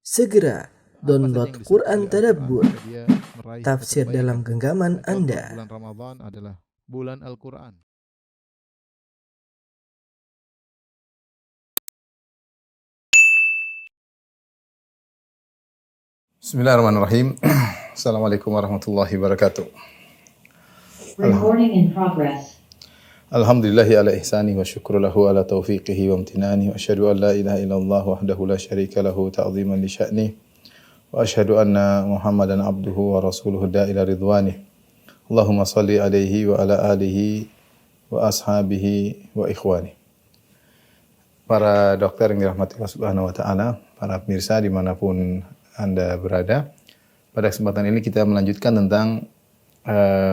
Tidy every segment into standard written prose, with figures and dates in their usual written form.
Segera download Apa saja yang Quran disebut oleh Tadabbur, Al-Quran jika dia meraih tafsir kebaikan. dalam genggaman Contoh, Anda. bulan Ramadan adalah bulan Al-Quran. Bismillahirrahmanirrahim. Assalamualaikum warahmatullahi wabarakatuh. Recording in progress. Alhamdulillahi ala ihsani wa syukru lahu ala taufiqihi wa amtinani wa asyhadu an la ilaha illallah wahdahu la syarika lahu ta'ziman li sya'ni wa asyhadu anna Muhammadan abduhu wa rasuluhu da'ila ridwanih. Allahumma salli alaihi wa ala alihi wa ashabihi wa ikhwani. Para dokter yang dirahmati Allah Subhanahu wa taala, para pemirsa dimanapun Anda berada, pada kesempatan ini kita melanjutkan tentang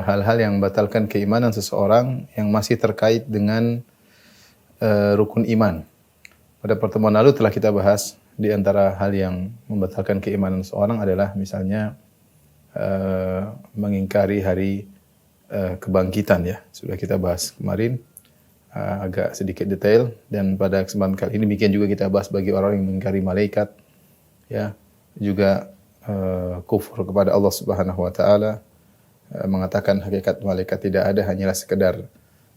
hal-hal yang membatalkan keimanan seseorang yang masih terkait dengan rukun iman. Pada pertemuan lalu telah kita bahas di antara hal yang membatalkan keimanan seseorang adalah misalnya mengingkari hari kebangkitan ya. Sudah kita bahas kemarin agak sedikit detail, dan pada kesempatan kali ini demikian juga kita bahas bagi orang yang mengingkari malaikat ya, juga kufur kepada Allah Subhanahu wa taala, mengatakan hakikat malaikat tidak ada, hanyalah sekedar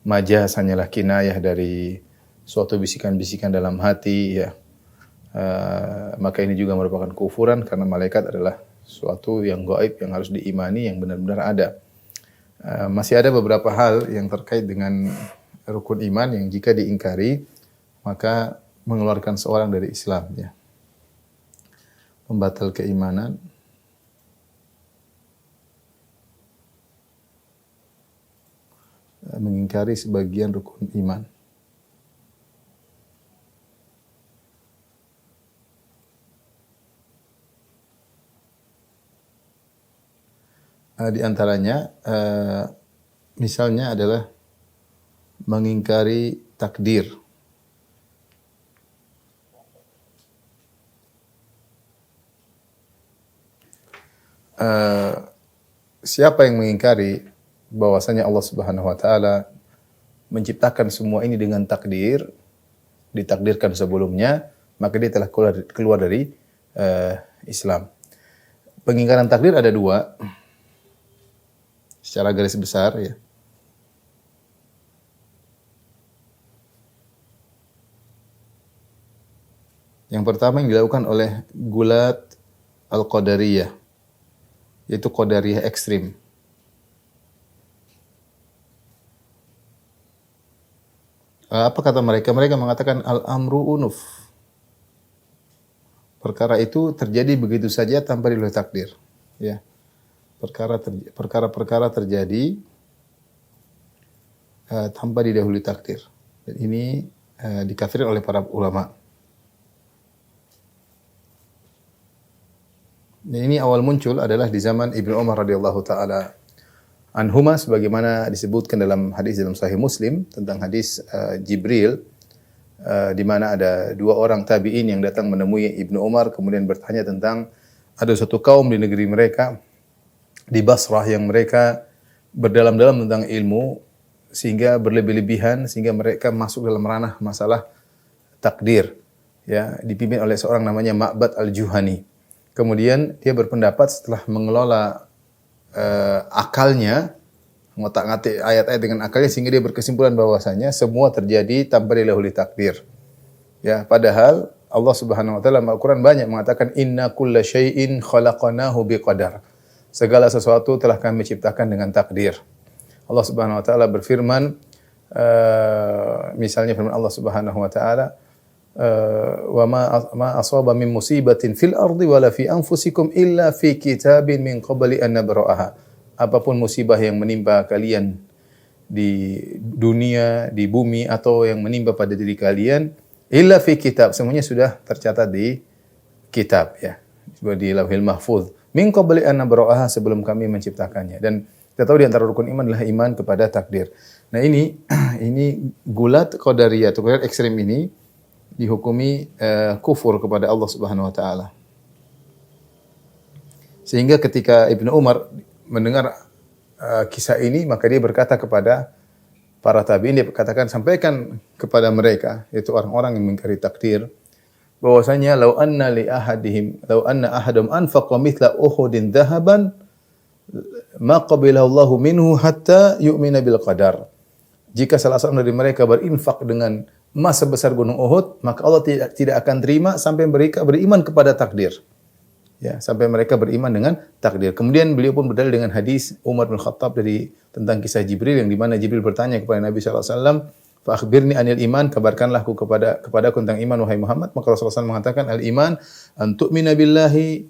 majaz, hanyalah kinayah dari suatu bisikan-bisikan dalam hati ya. Maka ini juga merupakan kufuran karena malaikat adalah suatu yang gaib yang harus diimani, yang benar-benar ada. Masih ada beberapa hal yang terkait dengan rukun iman yang jika diingkari maka mengeluarkan seorang dari Islam ya. Pembatal keimanan. Mengingkari sebagian rukun iman. Di antaranya misalnya adalah mengingkari takdir. Siapa yang mengingkari bahwasanya Allah Subhanahu wa taala menciptakan semua ini dengan takdir, ditakdirkan sebelumnya, maka dia telah keluar dari Islam. Pengingkaran takdir ada dua secara garis besar ya. Yang pertama yang dilakukan oleh gulat al-qadariyah, yaitu qadariyah ekstrim. Apa kata mereka? Mereka mengatakan al-amru unuf. Perkara itu terjadi begitu saja tanpa didahului takdir. Ya. Perkara-perkara terjadi tanpa didahului takdir. Dan ini dikafirkan oleh para ulama. Dan ini awal muncul adalah di zaman Ibnu Umar radhiyallahu taala anhuma, sebagaimana disebutkan dalam hadis dalam Sahih Muslim tentang hadis Jibril, di mana ada dua orang tabi'in yang datang menemui Ibnu Umar kemudian bertanya tentang ada suatu kaum di negeri mereka di Basrah yang mereka berdalam-dalam tentang ilmu sehingga berlebih-lebihan sehingga mereka masuk dalam ranah masalah takdir ya, dipimpin oleh seorang namanya Ma'bad al-Juhani. Kemudian dia berpendapat setelah mengelola akalnya, ngotak-ngatik ayat-ayat dengan akalnya sehingga dia berkesimpulan bahwasanya semua terjadi tanpa didahului takdir. Ya, padahal Allah Subhanahu wa taala dalam Al-Qur'an banyak mengatakan inna kulla syai'in khalaqnahu biqadar. Segala sesuatu telah kami ciptakan dengan takdir. Allah Subhanahu wa taala berfirman, misalnya firman Allah Subhanahu wa taala, wa ma asaba min musibatin fil ardi wala fi anfusikum illa fi kitabin min qabli an nabra'aha. Apapun musibah yang menimpa kalian di dunia, di bumi atau yang menimpa pada diri kalian, illa fi kitab, semuanya sudah tercatat di kitab ya, di Lauhil Mahfuz, min qabli an nabra'aha, sebelum kami menciptakannya. Dan kita tahu di antara rukun iman adalah iman kepada takdir. Nah ini gulat qadariyah atau gulat ekstrem ini dihukumi kufur kepada Allah Subhanahu wa taala. Sehingga ketika Ibnu Umar mendengar kisah ini, maka dia berkata kepada para tabi'in, dia katakan sampaikan kepada mereka, yaitu orang-orang yang mengingkari takdir, bahwasanya law anna ahadum anfaqa mithla Uhudin dhahaban ma qabilahu Allahu minhu hatta yu'mina bil qadar. Jika salah seorang dari mereka berinfak dengan emas sebesar gunung Uhud, maka Allah tidak akan terima sampai mereka beriman kepada takdir. Ya, sampai mereka beriman dengan takdir. Kemudian beliau pun berdalil dengan hadis Umar bin Khattab tentang kisah Jibril yang di mana Jibril bertanya kepada Nabi sallallahu alaihi wasallam, "Fa akhbirni anil iman, kabarkanlah aku kepadaku tentang iman wahai Muhammad." Maka Rasulullah SAW mengatakan, "Al-iman an tu'mina billahi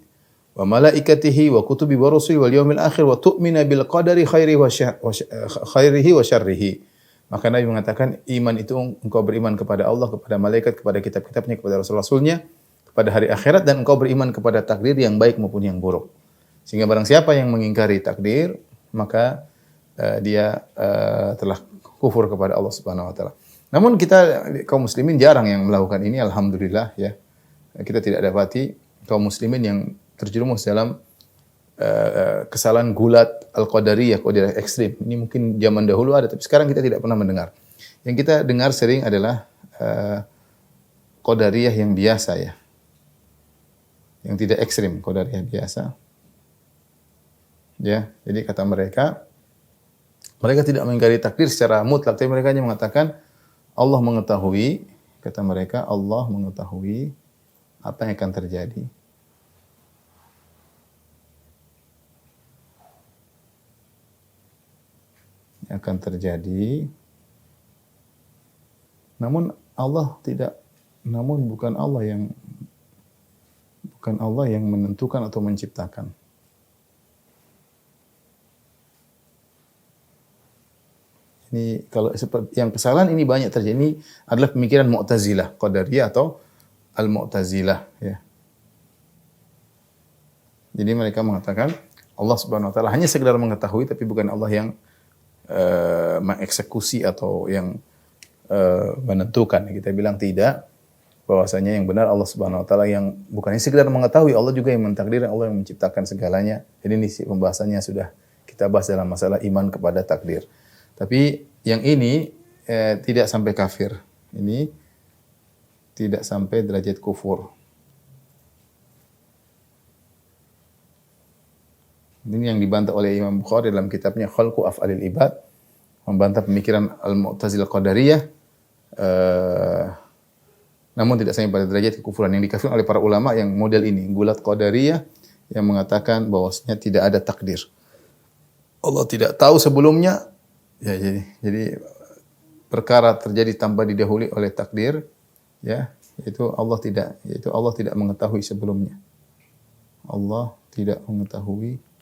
wa malaikatihi wa kutubi wa rusuli wal yaumil akhir wa tu'mina bil qadari khairihi wa syarrihi." Maka Nabi mengatakan iman itu engkau beriman kepada Allah, kepada malaikat, kepada kitab-kitabnya, kepada rasul-rasulnya, pada hari akhirat, dan engkau beriman kepada takdir yang baik maupun yang buruk. Sehingga barang siapa yang mengingkari takdir, maka dia telah kufur kepada Allah Subhanahu wa taala. Namun kita kaum muslimin jarang yang melakukan ini, alhamdulillah ya. Kita tidak dapati kaum muslimin yang terjerumus dalam kesalahan gulat al-qadariyah, qadariyah ekstrim. Ini mungkin zaman dahulu ada, tapi sekarang kita tidak pernah mendengar. Yang kita dengar sering adalah qadariyah yang biasa ya. Yang tidak ekstrim, qadariyah biasa. Ya, jadi kata mereka tidak mengingkari takdir secara mutlak, tapi mereka hanya mengatakan Allah mengetahui, kata mereka Allah mengetahui apa yang akan terjadi. Yang akan terjadi. Namun bukan Allah yang menentukan atau menciptakan. Ini kalau seperti yang kesalahan ini banyak terjadi. Ini adalah pemikiran Mu'tazilah, Qadariyah atau Al-Mu'tazilah ya. Jadi mereka mengatakan Allah Subhanahu wa taala hanya sekedar mengetahui, tapi bukan Allah yang mengeksekusi atau yang menentukan. Kita bilang tidak, bahwasanya yang benar Allah Subhanahu wa taala yang bukannya sekedar mengetahui, Allah juga yang mentakdir, Allah yang menciptakan segalanya. Jadi ini pembahasannya sudah kita bahas dalam masalah iman kepada takdir. Tapi yang ini tidak sampai kafir. Ini tidak sampai derajat kufur. Ini yang dibantah oleh Imam Bukhari dalam kitabnya Khalqu Af'alil Ibad, membantah pemikiran Al-Mu'tazilah Qadariyah, namun tidak sampai pada derajat kekufuran yang dikafirkan oleh para ulama yang model ini, gulat Qadariyah yang mengatakan bahwasanya tidak ada takdir. Allah tidak tahu sebelumnya, ya jadi perkara terjadi tanpa didahului oleh takdir, ya, yaitu Allah tidak mengetahui sebelumnya. Allah tidak mengetahui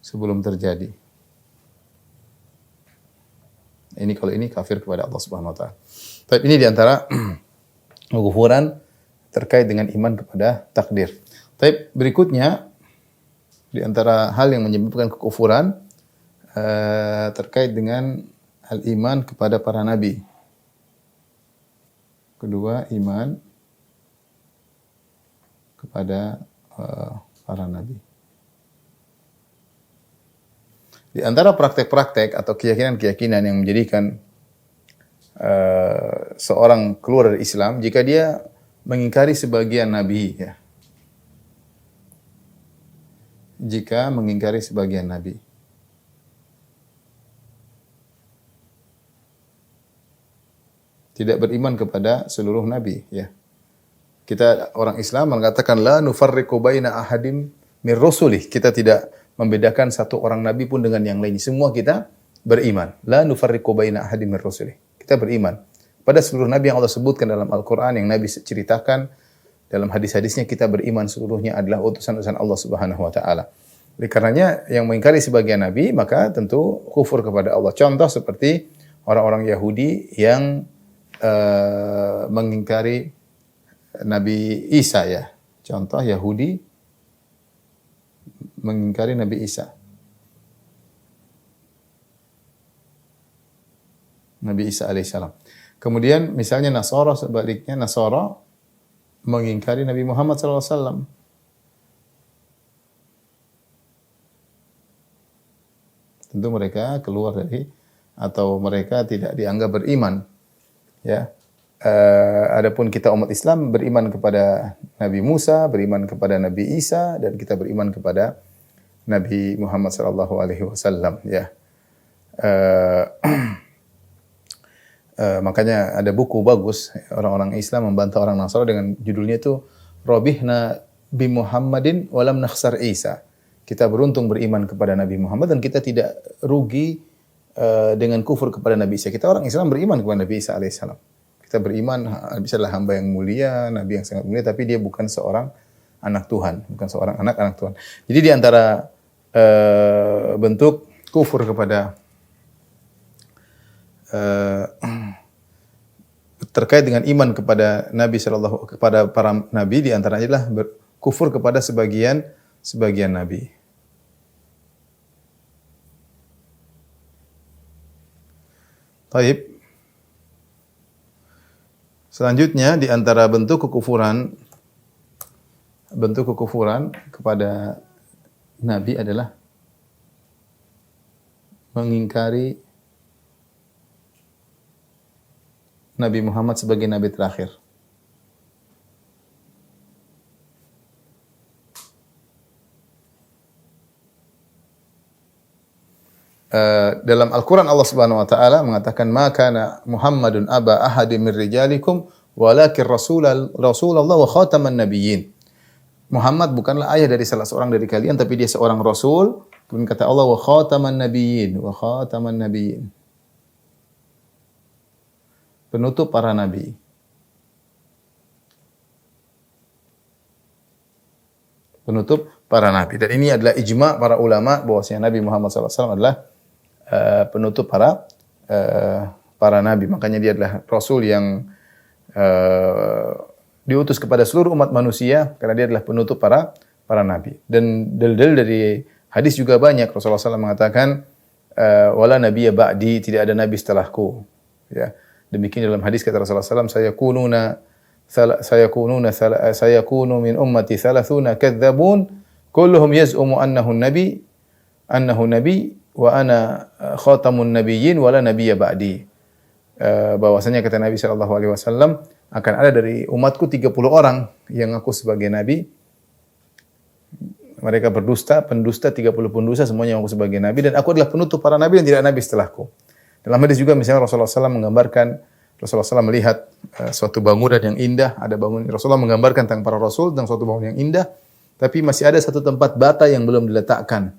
sebelum terjadi. Ini kalau ini kafir kepada Allah Subhanahu wa taala. Tapi ini di antara kekufuran terkait dengan iman kepada takdir. Tapi berikutnya di antara hal yang menyebabkan kekufuran terkait dengan al-iman kepada para nabi. Kedua, iman kepada para nabi. Di antara praktek-praktek atau keyakinan-keyakinan yang menjadikan seorang keluar dari Islam jika dia mengingkari sebagian nabi, ya. Jika mengingkari sebagian nabi. Tidak beriman kepada seluruh nabi, ya. Kita orang Islam mengatakan la nufarriqu baina ahadin mir rusulih. Kita tidak membedakan satu orang nabi pun dengan yang lain. Semua kita beriman. La nufarriqu baina ahadin mir rusulih. Kita beriman pada seluruh nabi yang Allah sebutkan dalam Al-Qur'an, yang Nabi ceritakan dalam hadis-hadisnya, kita beriman seluruhnya adalah utusan-utusan Allah Subhanahu wa taala. Oleh karenanya yang mengingkari sebagian nabi maka tentu kufur kepada Allah. Contoh seperti orang-orang Yahudi yang mengingkari Nabi Isa, ya. Contoh Yahudi mengingkari Nabi Isa. Nabi Isa alaihissalam. Kemudian misalnya Nasara, sebaliknya Nasara mengingkari Nabi Muhammad sallallahu alaihi wasallam. Tentu mereka keluar dari, atau mereka tidak dianggap beriman, ya. Adapun kita umat Islam beriman kepada Nabi Musa, beriman kepada Nabi Isa, dan kita beriman kepada Nabi Muhammad sallallahu alaihi wasallam, ya. Makanya ada buku bagus orang-orang Islam membantah orang Nasrani dengan judulnya itu Robihna bi Muhammadin walam nakhsar Isa. Kita beruntung beriman kepada Nabi Muhammad dan kita tidak rugi dengan kufur kepada Nabi Isa. Kita orang Islam beriman kepada Nabi Isa alaihissalam. Kita beriman Nabi Isa adalah hamba yang mulia, Nabi yang sangat mulia, tapi dia bukan seorang anak Tuhan, bukan seorang anak Tuhan. Jadi di antara bentuk kufur kepada terkait dengan iman kepada Nabi kepada para nabi, di antaranya adalah kufur kepada sebagian nabi. Taib. Selanjutnya di antara bentuk kekufuran kepada nabi adalah mengingkari Nabi Muhammad sebagai nabi terakhir. Dalam Al-Quran Allah Subhanahu Wa Taala mengatakan, "Ma kana Muhammadun aba ahadin min rijalikum, walakin Rasulullah wa khataman nabiyyin." Muhammad bukanlah ayah dari salah seorang dari kalian, tapi dia seorang rasul. Kemudian kata Allah, "Wa khataman nabiyyin, wa khataman nabiyyin." Penutup para nabi. Penutup para nabi. Dan ini adalah ijma' para ulama bahwasanya Nabi Muhammad SAW adalah penutup para nabi. Makanya dia adalah rasul yang diutus kepada seluruh umat manusia karena dia adalah penutup para nabi. Dan dalil dari hadis juga banyak. Rasulullah SAW mengatakan, "Wala nabiyya ba'di," tidak ada nabi setelahku. Ya. Demikian dalam hadis kata Rasulullah SAW, sayakunu min ummati thalathuna kadzabun kulluhum yaz'umu annahu nabi wa ana khatamun nabiyyin wa la nabiyya ba'di. Bahwasanya kata Nabi sallallahu alaihi wasallam akan ada dari umatku 30 orang yang ngaku sebagai nabi. Mereka pendusta 30 pendusta semuanya ngaku sebagai nabi, dan aku adalah penutup para nabi dan tidak nabi setelahku. Dalam hadis juga misalnya Rasulullah SAW melihat suatu bangunan yang indah, Rasulullah menggambarkan tentang para rasul tentang suatu bangunan yang indah, tapi masih ada satu tempat bata yang belum diletakkan,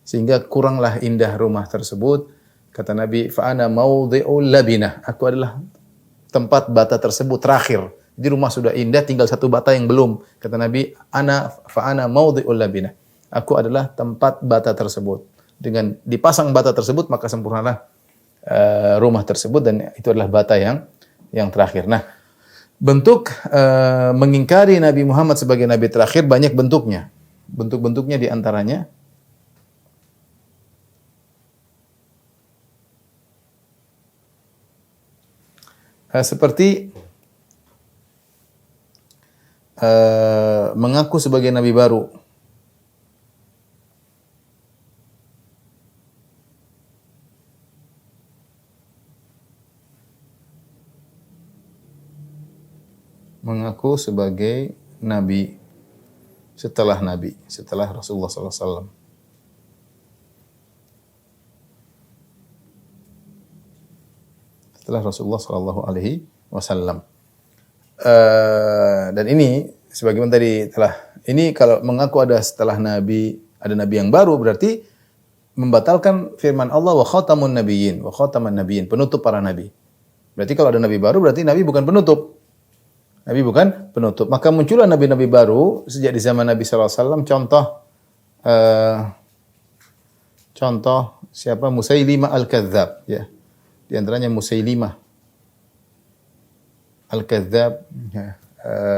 sehingga kuranglah indah rumah tersebut. Kata Nabi, "Fa'ana mawdi'ul labinah." Aku adalah tempat bata tersebut terakhir. Jadi rumah sudah indah, tinggal satu bata yang belum. Kata Nabi, "Fa'ana mawdi'ul labinah." Aku adalah tempat bata tersebut. Dengan dipasang bata tersebut, maka sempurnalah rumah tersebut, dan itu adalah bata yang terakhir. Nah, bentuk mengingkari Nabi Muhammad sebagai nabi terakhir banyak bentuknya. Bentuk-bentuknya di antaranya seperti mengaku sebagai nabi baru. Mengaku sebagai nabi setelah Rasulullah SAW. Setelah Rasulullah SAW. Dan ini sebagaimana tadi ini kalau mengaku ada setelah nabi, ada nabi yang baru, berarti membatalkan firman Allah, "Wa khatamun nabiyyin, wa khataman nabiyyin," penutup para nabi. Berarti kalau ada nabi baru, berarti nabi bukan penutup. Nabi bukan penutup. Maka muncullah nabi-nabi baru sejak di zaman Nabi SAW. Contoh siapa? Musailimah Al-Kadzab. Ya. Di antaranya Musailimah Al-Kadzab, ya,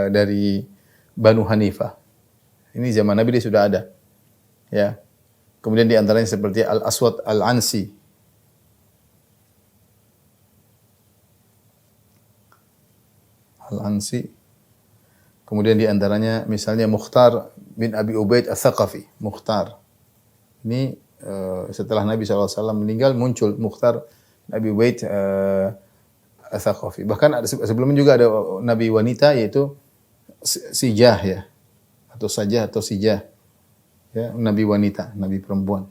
dari Banu Hanifah. Ini zaman Nabi dia sudah ada. Ya. Kemudian di antaranya seperti Al-Aswad Al-Ansi. Al-Ansi. Kemudian di antaranya misalnya Mukhtar bin Abi Ubaid Ats-Tsaqafi. Mukhtar. Ini setelah Nabi SAW meninggal muncul Mukhtar bin Abi Ubaid Ats-Tsaqafi. Bahkan ada sebelumnya juga ada nabi wanita yaitu Sijah ya. Atau Sajah atau Sijah. Ya, nabi wanita, nabi perempuan.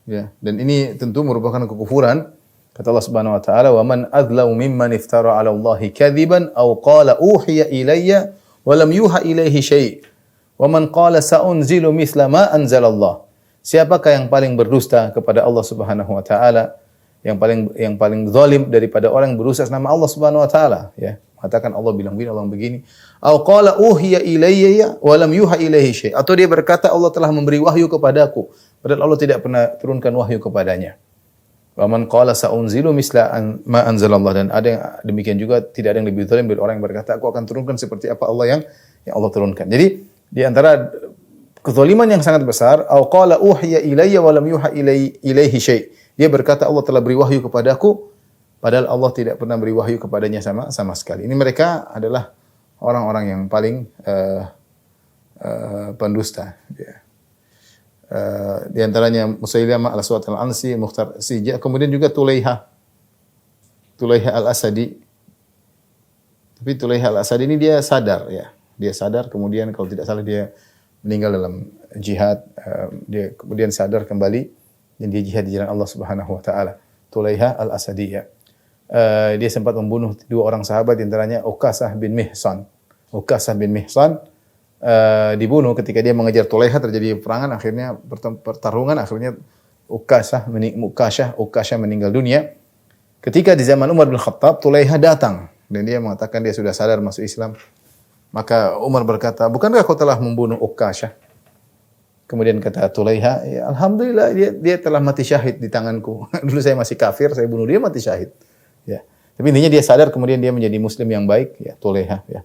Ya, dan ini tentu merupakan kekufuran. Kata Allah Subhanahu wa taala, "Wa man adzlamu mimman iftara 'ala Allahi kadziban aw qala uhiya ilayya wa lam yuha ilaihi syai'. Wa man qala sa'unzilu mithla ma anzalallah." Siapakah yang paling berdusta kepada Allah Subhanahu wa taala? Yang paling zalim daripada orang yang berusaha nama Allah Subhanahu wa taala, ya. Mengatakan Allah bilang begini, Allah begini. Aw qala uhiya ilayya wa lam yuha ilaihi syai'. Atau dia berkata Allah telah memberi wahyu kepadaku, padahal Allah tidak pernah turunkan wahyu kepadanya. Wa man qala sa'unzilu misla ma anzalallah, dan ada yang demikian juga, tidak ada yang lebih zalim dari orang yang berkata aku akan turunkan seperti apa Allah yang Allah turunkan. Jadi di antara kezaliman yang sangat besar, au qala uhiya ilayya wa lam yuha ilaihi syai'. Dia berkata Allah telah beri wahyu kepadaku, padahal Allah tidak pernah beri wahyu kepadanya sama sekali. Ini mereka adalah orang-orang yang paling pendusta. Ya. Di antaranya Musailamah al-Aswad al-Ansi, Mukhtar Sijah, kemudian juga Tulaiha al-Asadi. Tapi Tulaiha al-Asadi ini dia sadar ya. Dia sadar, kemudian kalau tidak salah dia meninggal dalam jihad, dia kemudian sadar kembali dan dia jihad di jalan Allah Subhanahu wa taala. Tulaiha al-Asadi ya. Dia sempat membunuh dua orang sahabat, di antaranya Uqasah bin Mihsan. Uqasah bin Mihsan dibunuh ketika dia mengejar Tulaiha, terjadi peperangan, akhirnya pertarungan, akhirnya Uqasah meninggal dunia. Ketika di zaman Umar bin Khattab, Tulaiha datang dan dia mengatakan dia sudah sadar masuk Islam. Maka Umar berkata, bukankah kau telah membunuh Uqasah? Kemudian kata Tulaiha, ya, alhamdulillah dia telah mati syahid di tanganku. Dulu saya masih kafir, saya bunuh dia mati syahid. Ya. Tapi intinya dia sadar, kemudian dia menjadi muslim yang baik, ya, Tulaiha ya.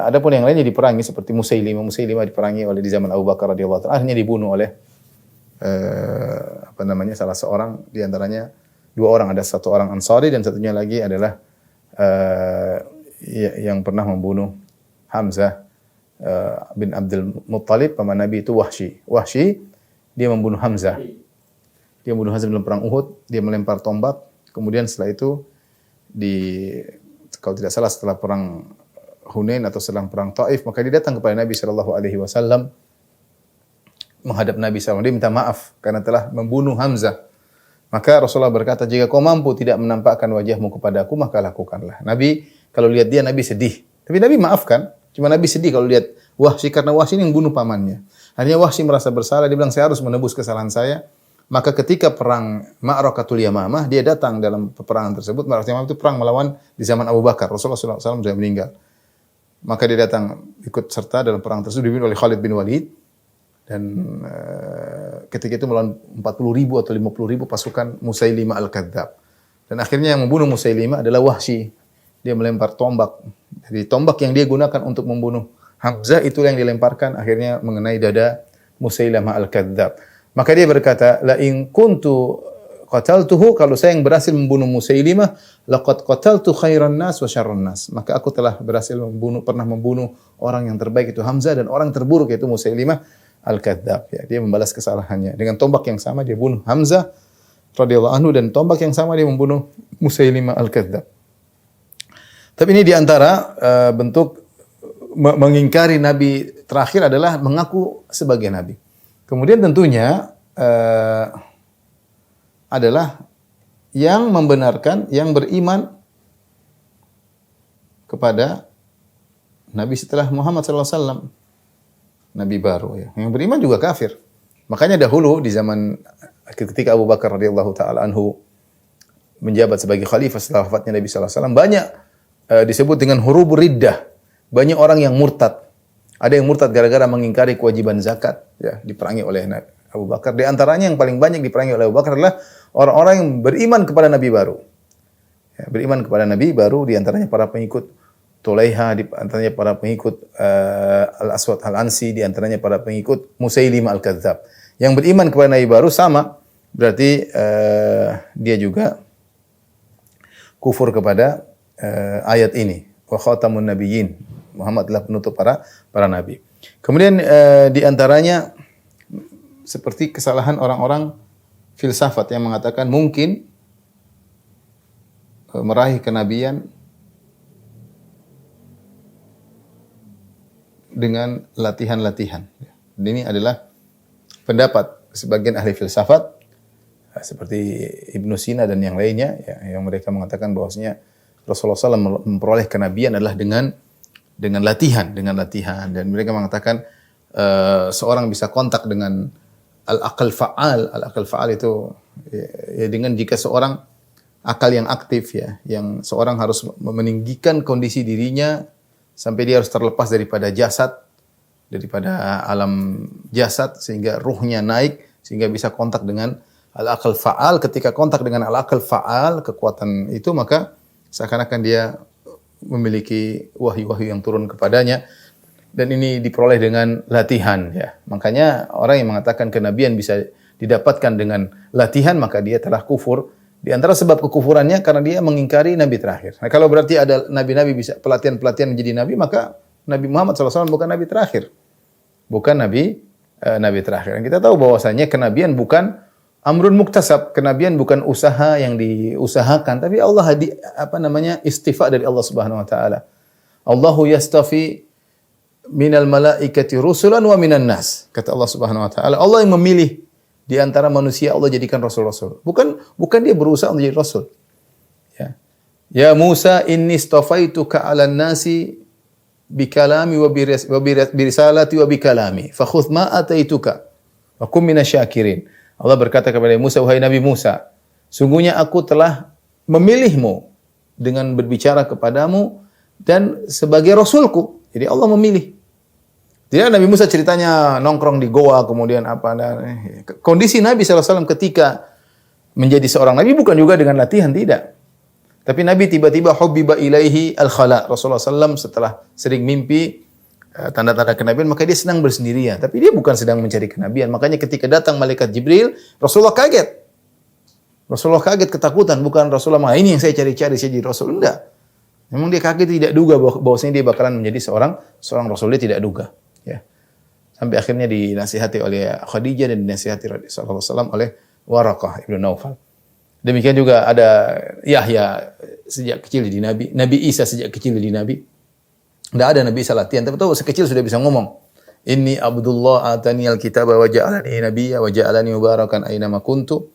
Adapun yang lainnya diperangi seperti Musailimah diperangi oleh di zaman Abu Bakar radhiyallahu anhu, akhirnya dibunuh oleh salah seorang di antaranya, dua orang, ada satu orang Ansari dan satunya lagi adalah yang pernah membunuh Hamzah bin Abdul Muttalib, paman Nabi itu Wahsy, dia membunuh Hamzah. Dia membunuh Hamzah dalam perang Uhud, dia melempar tombak, kemudian setelah itu kalau tidak salah setelah perang Hunain atau setelah perang Taif, maka dia datang kepada Nabi sallallahu alaihi wasallam, menghadap Nabi SAW, dia minta maaf karena telah membunuh Hamzah. Maka Rasulullah berkata, jika kau mampu tidak menampakkan wajahmu kepadaku, maka lakukanlah. Nabi, kalau lihat dia, Nabi sedih. Tapi Nabi maafkan. Cuma Nabi sedih kalau lihat Wahsy, karena Wahsy ini yang bunuh pamannya. Akhirnya Wahsy merasa bersalah, dia bilang, saya harus menebus kesalahan saya. Maka ketika perang Ma'rakatul Yamamah, dia datang dalam peperangan tersebut. Ma'rakatul Yamamah itu perang melawan di zaman Abu Bakar. Rasulullah SAW sudah meninggal. Maka dia datang ikut serta dalam perang tersebut, dipimpin oleh Khalid bin Walid. Dan ketika itu melawan 40.000 atau 50.000 pasukan Musailimah al-Kadzdzab. Dan akhirnya yang membunuh Musailimah adalah Wahsy. Dia melempar tombak. Jadi tombak yang dia gunakan untuk membunuh Hamzah itu yang dilemparkan akhirnya mengenai dada Musailimah al-Kadzdzab. Maka dia berkata, la in kuntu qataltuhu, kalau saya yang berhasil membunuh Musailimah, laqad qataltu khairan nas wa syarran nas. Maka aku telah berhasil pernah membunuh orang yang terbaik itu Hamzah dan orang terburuk yaitu Musailimah al-Kadzdzab. Ya, dia membalas kesalahannya dengan tombak yang sama, dia bunuh Hamzah radhiyallahu anhu, dan tombak yang sama dia membunuh Musailimah al-Kadzdzab. Tapi ini diantara bentuk mengingkari Nabi terakhir adalah mengaku sebagai Nabi. Kemudian tentunya adalah yang membenarkan, yang beriman kepada Nabi setelah Muhammad SAW. Nabi baru ya. Yang beriman juga kafir. Makanya dahulu di zaman ketika Abu Bakar radhiyallahu taala anhu menjabat sebagai khalifah setelah wafatnya Nabi sallallahu alaihi wasallam, banyak disebut dengan hurubur riddah. Banyak orang yang murtad. Ada yang murtad gara-gara mengingkari kewajiban zakat, ya, diperangi oleh Abu Bakar. Di antaranya yang paling banyak diperangi oleh Abu Bakar adalah orang-orang yang beriman kepada Nabi baru. Ya, beriman kepada Nabi baru, di antaranya para pengikut Tulaiha, di antaranya para pengikut Al-Aswad Al-Ansi, di antaranya para pengikut Musailimah Al-Kadzdzab. Yang beriman kepada Nabi baru sama, berarti dia juga kufur kepada ayat ini. Wa khatamun nabiyyin. Muhammad adalah penutup para nabi. Kemudian di antaranya seperti kesalahan orang-orang filsafat yang mengatakan mungkin meraih kenabian dengan latihan-latihan. Dan ini adalah pendapat sebagian ahli filsafat seperti Ibnu Sina dan yang lainnya ya, yang mereka mengatakan bahwasanya Rasulullah SAW memperoleh kenabian adalah dengan latihan, dan mereka mengatakan seorang bisa kontak dengan al-aqal fa'al itu ya, dengan jika seorang akal yang aktif ya, yang seorang harus meninggikan kondisi dirinya sampai dia harus terlepas daripada jasad, daripada alam jasad sehingga ruhnya naik sehingga bisa kontak dengan al-aqal fa'al. Ketika kontak dengan al-aqal fa'al, kekuatan itu, maka seakan-akan dia memiliki wahyu-wahyu yang turun kepadanya, dan ini diperoleh dengan latihan ya. Makanya orang yang mengatakan kenabian bisa didapatkan dengan latihan, maka dia telah kufur. Di antara sebab kekufurannya karena dia mengingkari nabi terakhir. Nah, kalau berarti ada nabi-nabi bisa pelatihan-pelatihan menjadi nabi, maka Nabi Muhammad SAW bukan nabi terakhir. Bukan nabi terakhir. Dan kita tahu bahwasanya kenabian bukan amrun muktasab, kenabian bukan usaha yang diusahakan, tapi Allah istifa dari Allah Subhanahu wa taala. Allahu yastafi minal malaikati rusulan wa minan nas. Kata Allah Subhanahu wa taala, Allah yang memilih di antara manusia, Allah jadikan rasul-rasul. Bukan dia berusaha untuk jadi rasul. Ya. Ya Musa, inni istafaituka 'alan nasi bikalami wa birisalati wa bikalami. Fakhudh ma ataituka wa kum minasyakirin. Allah berkata kepada Musa, wahai Nabi Musa, sungguhnya aku telah memilihmu dengan berbicara kepadamu dan sebagai rasulku. Jadi Allah memilih. Tidak Nabi Musa ceritanya nongkrong di goa, kemudian apa. Kondisi Nabi SAW ketika menjadi seorang Nabi bukan juga dengan latihan, tidak. Tapi Nabi tiba-tiba hubbiba ilaihi al-khala. Rasulullah SAW setelah sering mimpi, tanda-tanda kenabian, maka dia senang bersendirian. Tapi dia bukan sedang mencari kenabian. Makanya ketika datang malaikat Jibril, Rasulullah kaget. Rasulullah kaget, ketakutan. Bukan Rasulullah, ini yang saya cari-cari, saya jadi Rasul. Enggak. Memang dia kaget, tidak duga bahwasanya dia bakalan menjadi seorang Rasul. Dia tidak duga. Ya. Sampai akhirnya dinasihati oleh Khadijah dan dinasihati Rasulullah SAW oleh Waraqah ibn Naufal. Demikian juga ada Yahya sejak kecil jadi Nabi. Nabi Isa sejak kecil jadi Nabi. Tidak ada Nabi Isa latihan, tapi tahu sekecil sudah bisa ngomong. Inni Abdullah atani al-kitaba wa ja'alani nabiyya wa ja'alani mubarakan aina ma kuntu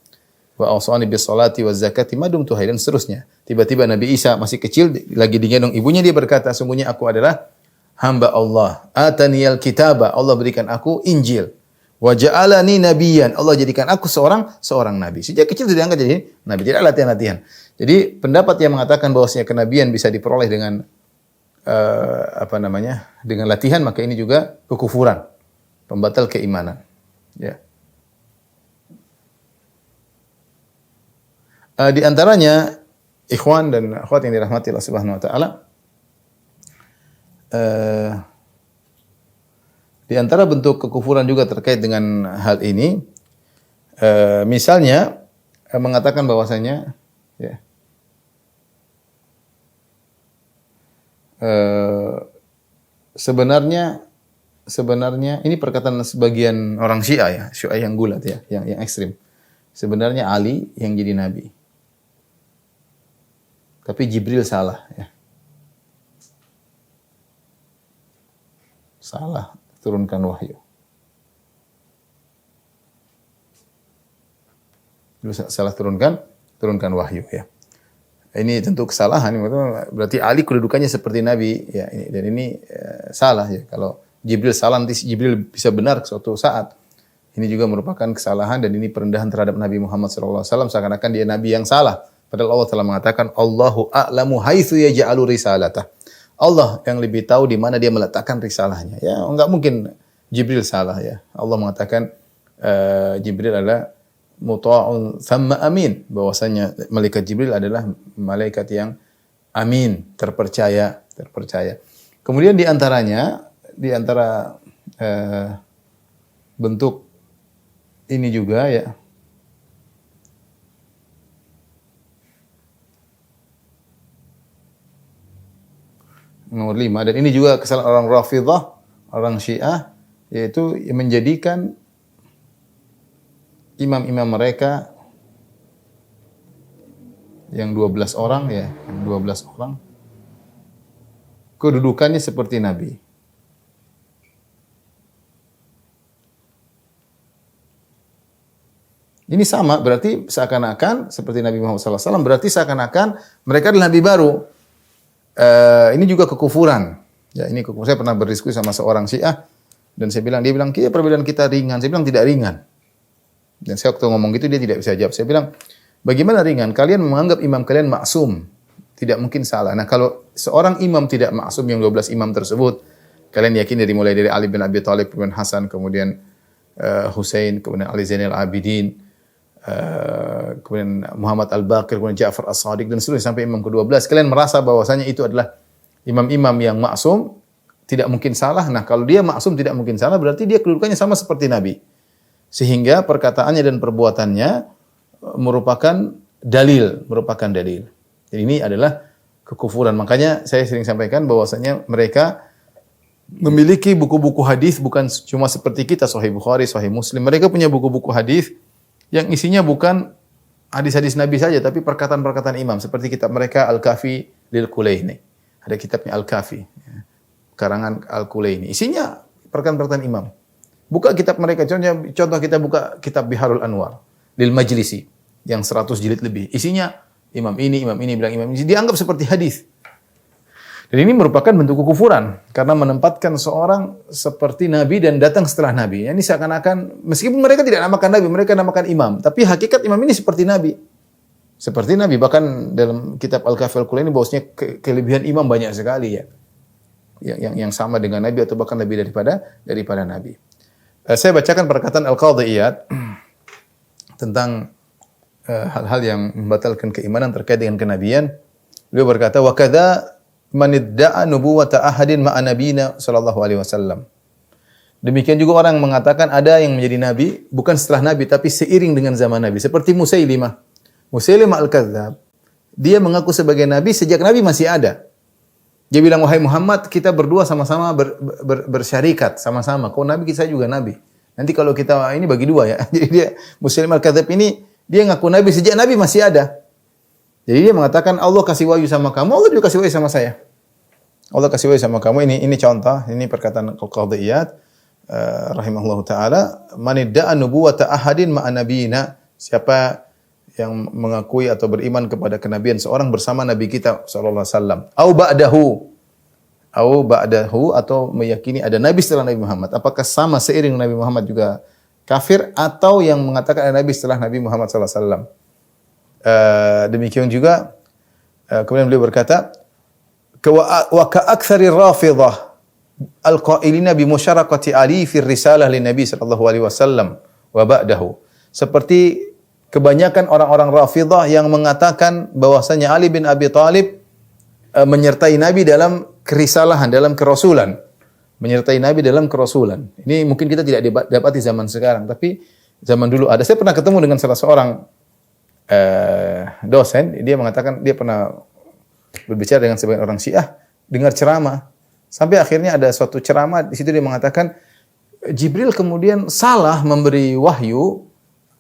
wa awsani bis salati waz zakati ma dumtu hayyan, dan seterusnya. Tiba-tiba Nabi Isa masih kecil lagi digendong ibunya, dia berkata, sungguhnya aku adalah hamba Allah. Atani al-kitaba, Allah berikan aku Injil. Wa ja'alani nabiyyan, Allah jadikan aku seorang nabi. Sejak kecil sudah diangkat jadi nabi, tidak latihan-latihan. Jadi pendapat yang mengatakan bahwasanya kenabian bisa diperoleh dengan dengan latihan, maka ini juga kekufuran, pembatal keimanan. Ya. Di antaranya ikhwan dan akhwat yang dirahmati Allah Subhanahu wa taala, di antara bentuk kekufuran juga terkait dengan hal ini, misalnya mengatakan bahwasanya ya, sebenarnya ini perkataan sebagian orang Syiah ya, Syiah yang gulat ya, yang ekstrim. Sebenarnya Ali yang jadi nabi. Tapi Jibril salah ya. Salah turunkan wahyu. Salah turunkan wahyu ya. Ini tentu kesalahan, berarti Ali kedudukannya seperti Nabi ya, dan ini salah ya. Kalau Jibril salah, nanti Jibril bisa benar suatu saat. Ini juga merupakan kesalahan, dan ini perendahan terhadap Nabi Muhammad SAW, seakan-akan dia Nabi yang salah. Padahal Allah telah mengatakan, Allahu a'lamu haitsu yaj'alu risalatah. Allah yang lebih tahu di mana dia meletakkan risalahnya. Ya, enggak mungkin Jibril salah ya. Allah mengatakan Jibril adalah muta'un thamma amin, bahwasanya malaikat Jibril adalah malaikat yang amin, terpercaya. Kemudian di antara bentuk ini juga ya, nomor 5, dan ini juga kesalahan orang Rafidhah, orang Syiah, yaitu menjadikan imam-imam mereka yang 12 orang ya, yang 12 orang kedudukannya seperti Nabi. Ini sama, berarti seakan-akan seperti Nabi Muhammad SAW, berarti seakan-akan mereka adalah Nabi baru. Ini juga kekufuran. Ya, ini kekufuran. Saya pernah berdiskusi sama seorang Syiah dan dia bilang, perbedaan kita ringan. Saya bilang tidak ringan. Dan saya waktu ngomong gitu dia tidak bisa jawab. Saya bilang, bagaimana ringan? Kalian menganggap imam kalian maksum, tidak mungkin salah. Nah, kalau seorang imam tidak maksum, yang 12 imam tersebut, kalian yakin mulai dari Ali bin Abi Thalib, kemudian Hasan, kemudian Husain, kemudian Ali Zainal Abidin, kemudian Muhammad Al-Baqir, kemudian Ja'far As-Sadiq dan seterusnya sampai imam ke-12. Kalian merasa bahwasanya itu adalah imam-imam yang maksum, tidak mungkin salah. Nah, kalau dia maksum tidak mungkin salah, berarti dia kedudukannya sama seperti Nabi. Sehingga perkataannya dan perbuatannya merupakan dalil. Jadi ini adalah kekufuran. Makanya saya sering sampaikan bahwasanya mereka memiliki buku-buku hadis bukan cuma seperti kita, Sahih Bukhari, Sahih Muslim. Mereka punya buku-buku hadis yang isinya bukan hadis-hadis Nabi saja, tapi perkataan-perkataan imam. Seperti kitab mereka Al-Kafi lil Kulaini. Ada kitabnya Al-Kafi, karangan Al-Kulaini. Isinya perkataan-perkataan imam. Buka kitab mereka, contoh kita buka kitab Biharul Anwar lil Majlisi yang 100 jilid lebih. Isinya imam ini bilang imam ini. Dianggap seperti hadis. Dan ini merupakan bentuk kekufuran karena menempatkan seorang seperti Nabi dan datang setelah Nabi. Ini seakan-akan meskipun mereka tidak namakan Nabi, mereka namakan imam, tapi hakikat imam ini seperti Nabi. Seperti Nabi, bahkan dalam kitab Al-Kafi Al-Kulaini bahwasanya kelebihan imam banyak sekali ya. Yang sama dengan Nabi atau bahkan lebih daripada Nabi. Saya bacakan perkataan Al-Qadhi Iyad tentang hal-hal yang membatalkan keimanan terkait dengan kenabian. Beliau berkata, "Wa kadza man idda'a nubuwwata ahadin ma'a nabiyina sallallahu alaihi wasallam." Demikian juga orang mengatakan ada yang menjadi nabi bukan setelah nabi tapi seiring dengan zaman nabi, seperti Musailimah. Musailimah al-Kadzdzab, dia mengaku sebagai nabi sejak nabi masih ada. Dia bilang, "Wahai Muhammad, kita berdua sama-sama bersyarikat sama-sama. Kau nabi, kita juga nabi. Nanti kalau kita ini bagi dua ya." Jadi dia Musailimah al-Kadzdzab ini dia ngaku nabi sejak nabi masih ada. Jadi dia mengatakan Allah kasih wahyu sama kamu, Allah juga kasih wahyu sama saya. Allah kasih wahyu sama kamu. Ini contoh, ini perkataan Al-Qadhi Iyad rahimahullahu taala, "Man idda'a nubuwwata ahadin ma'a nabiyina." Siapa yang mengakui atau beriman kepada kenabian seorang bersama nabi kita sallallahu alaihi wasallam, au ba'dahu atau meyakini ada nabi setelah Nabi Muhammad. Apakah sama seiring Nabi Muhammad juga kafir atau yang mengatakan ada nabi setelah Nabi Muhammad sallallahu alaihi wasallam? Demikian juga kemudian beliau berkata, wa ka'aktsari rafidhah al-qailina bi musyarakati Ali fi risalah lin Nabi sallallahu alaihi wasallam wa ba'dahu. Seperti kebanyakan orang-orang Rafidhah yang mengatakan bahwasanya Ali bin Abi Thalib menyertai Nabi dalam kerisalahan, dalam kerasulan. Menyertai Nabi dalam kerasulan. Ini mungkin kita tidak dapati zaman sekarang, tapi zaman dulu ada. Saya pernah ketemu dengan salah seorang dosen, dia mengatakan dia pernah berbicara dengan sebagian orang Syiah, dengar ceramah. Sampai akhirnya ada suatu ceramah, di situ dia mengatakan Jibril kemudian salah memberi wahyu,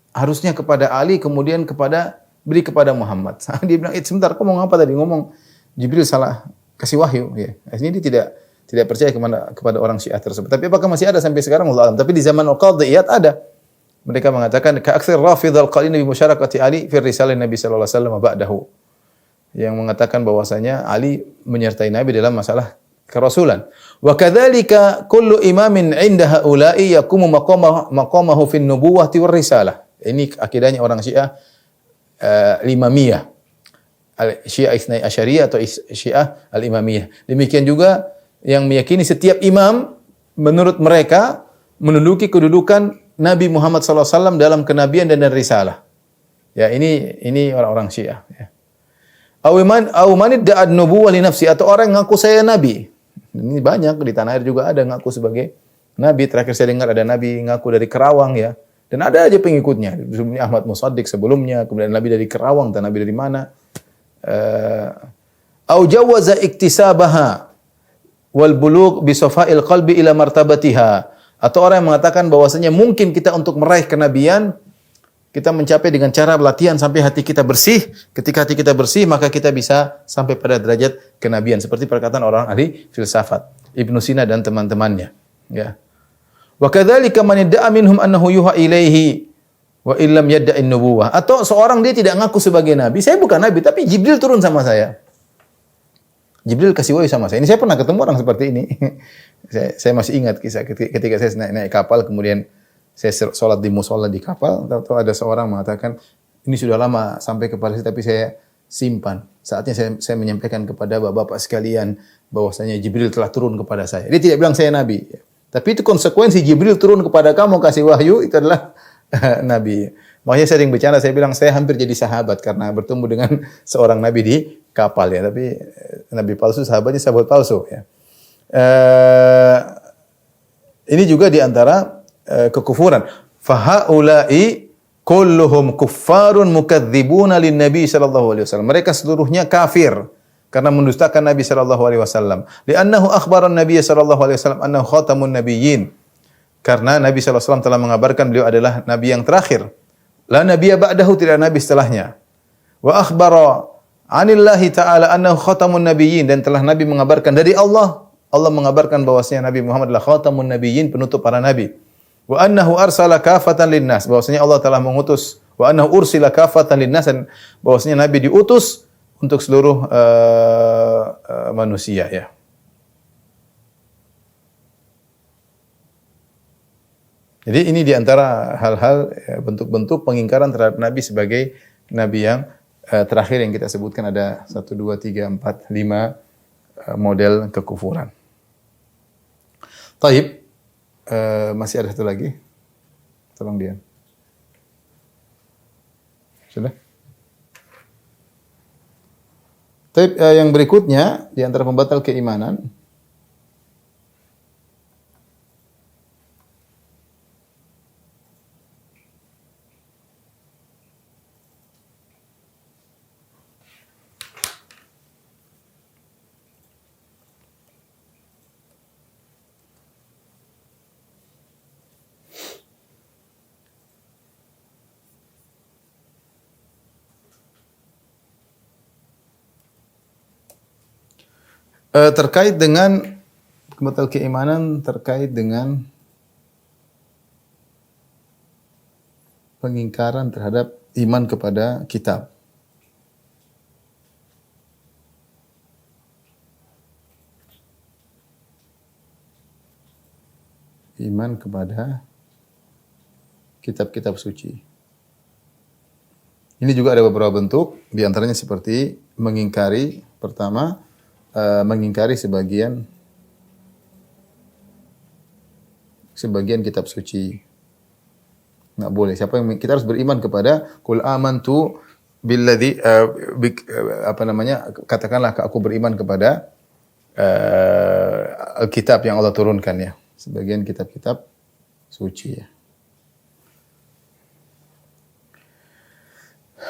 harusnya kepada Ali, kemudian beri kepada Muhammad. Dia bilang, sebentar, kau ngomong apa tadi? Ngomong Jibril salah kasih wahyu. Ya. Ini dia tidak percaya kepada orang Syiah tersebut. Tapi apakah masih ada sampai sekarang? Wallahu a'lam. Tapi di zaman Al-Qadhi Iyad ada. Mereka mengatakan ka'aktsir rafidhal qalina bi musyarakati Ali fi risalah Nabi sallallahu alaihi wasallam ba'dahu. Yang mengatakan bahwasanya Ali menyertai Nabi dalam masalah kerasulan. Wa kadzalika kullu imamin 'inda haula'i yaqumu maqamahu fi an-nubuwwati war risalah. Ini akidahnya orang Syiah al-Imamiyah. Syiah Itsnai Asyariyah atau Syiah al-Imamiyah. Demikian juga yang meyakini setiap imam menurut mereka menduduki kedudukan Nabi Muhammad SAW dalam kenabian dan risalah. Ya, ini orang-orang Syiah. Ya. Au man idda'ad nubuwwah li nafsi, atau orang yang ngaku saya nabi. Ini banyak di tanah air juga ada ngaku sebagai nabi. Terakhir saya dengar ada nabi ngaku dari Kerawang ya. Dan ada aja pengikutnya. Sebelumnya Ahmad Musaddiq sebelumnya, kemudian nabi dari Kerawang, dan nabi dari mana? Au jawaza iktisabaha wal bulugh bi safa'il qalbi ila martabatiha. Atau orang yang mengatakan bahwasanya mungkin kita untuk meraih kenabian Kita mencapai dengan cara latihan sampai hati kita bersih. Ketika hati kita bersih, maka kita bisa sampai pada derajat kenabian. Seperti perkataan orang ahli filsafat, Ibnu Sina dan teman-temannya. Ya. Wa kadzalika man yadda'a minhum annahu yuha ilaihi wa illam yadda'in nubuwah. Atau seorang dia tidak ngaku sebagai nabi. Saya bukan nabi, tapi Jibril turun sama saya. Jibril kasih wahyu sama saya. Ini saya pernah ketemu orang seperti ini. saya masih ingat kisah ketika saya naik kapal, kemudian saya sholat di musola di kapal, tahu ada seorang mengatakan, ini sudah lama sampai kepada saya, tapi saya simpan. Saatnya saya menyampaikan kepada bapak-bapak sekalian, bahwasanya Jibril telah turun kepada saya. Dia tidak bilang saya nabi. Tapi itu konsekuensi Jibril turun kepada kamu, kasih wahyu, itu adalah nabi. Makanya saya sering bercanda, saya bilang saya hampir jadi sahabat karena bertemu dengan seorang nabi di kapal ya. Tapi nabi palsu, sahabatnya sahabat palsu ya. Ini juga di antara kekufuran. Fahaula'i kulluhum kuffarun mukadzibuna lin Nabi sallallahu alaihi wasallam. Mereka seluruhnya kafir karena mendustakan Nabi sallallahu alaihi wasallam. Li'annahu akhbara Nabi sallallahu alaihi wasallam annahu khatamun nabiyyin. Karena Nabi sallallahu alaihi wasallam telah mengabarkan beliau adalah nabi yang terakhir. La nabiyya ba'dahu, tidak nabi setelahnya. Wa akhbara 'anillahi ta'ala annahu khatamun nabiyyin, dan telah Nabi mengabarkan dari Allah. Allah mengabarkan bahwasanya Nabi Muhammad adalah khatamun nabiyyin, penutup para nabi. Wa annahu arsala kafatan linnas, bahwasanya Allah telah mengutus, wa annahu ursila kafatan linnas, dan bahwasanya Nabi diutus untuk seluruh manusia ya. Jadi ini di antara hal-hal bentuk-bentuk pengingkaran terhadap Nabi sebagai nabi yang terakhir yang kita sebutkan, ada 1 2 3 4 5 model kekufuran. Taib. Masih ada satu lagi. Tolong dia. Sudah? Taib, yang berikutnya di antara pembatal keimanan, terkait dengan pembatal keimanan, terkait dengan pengingkaran terhadap iman kepada kitab. Iman kepada kitab-kitab suci. Ini juga ada beberapa bentuk, di antaranya seperti mengingkari, pertama, mengingkari sebagian kitab suci. Enggak boleh. Kita harus beriman kepada qul amantu billadzi katakanlah aku beriman kepada Alkitab yang Allah turunkan ya. Sebagian kitab-kitab suci ya.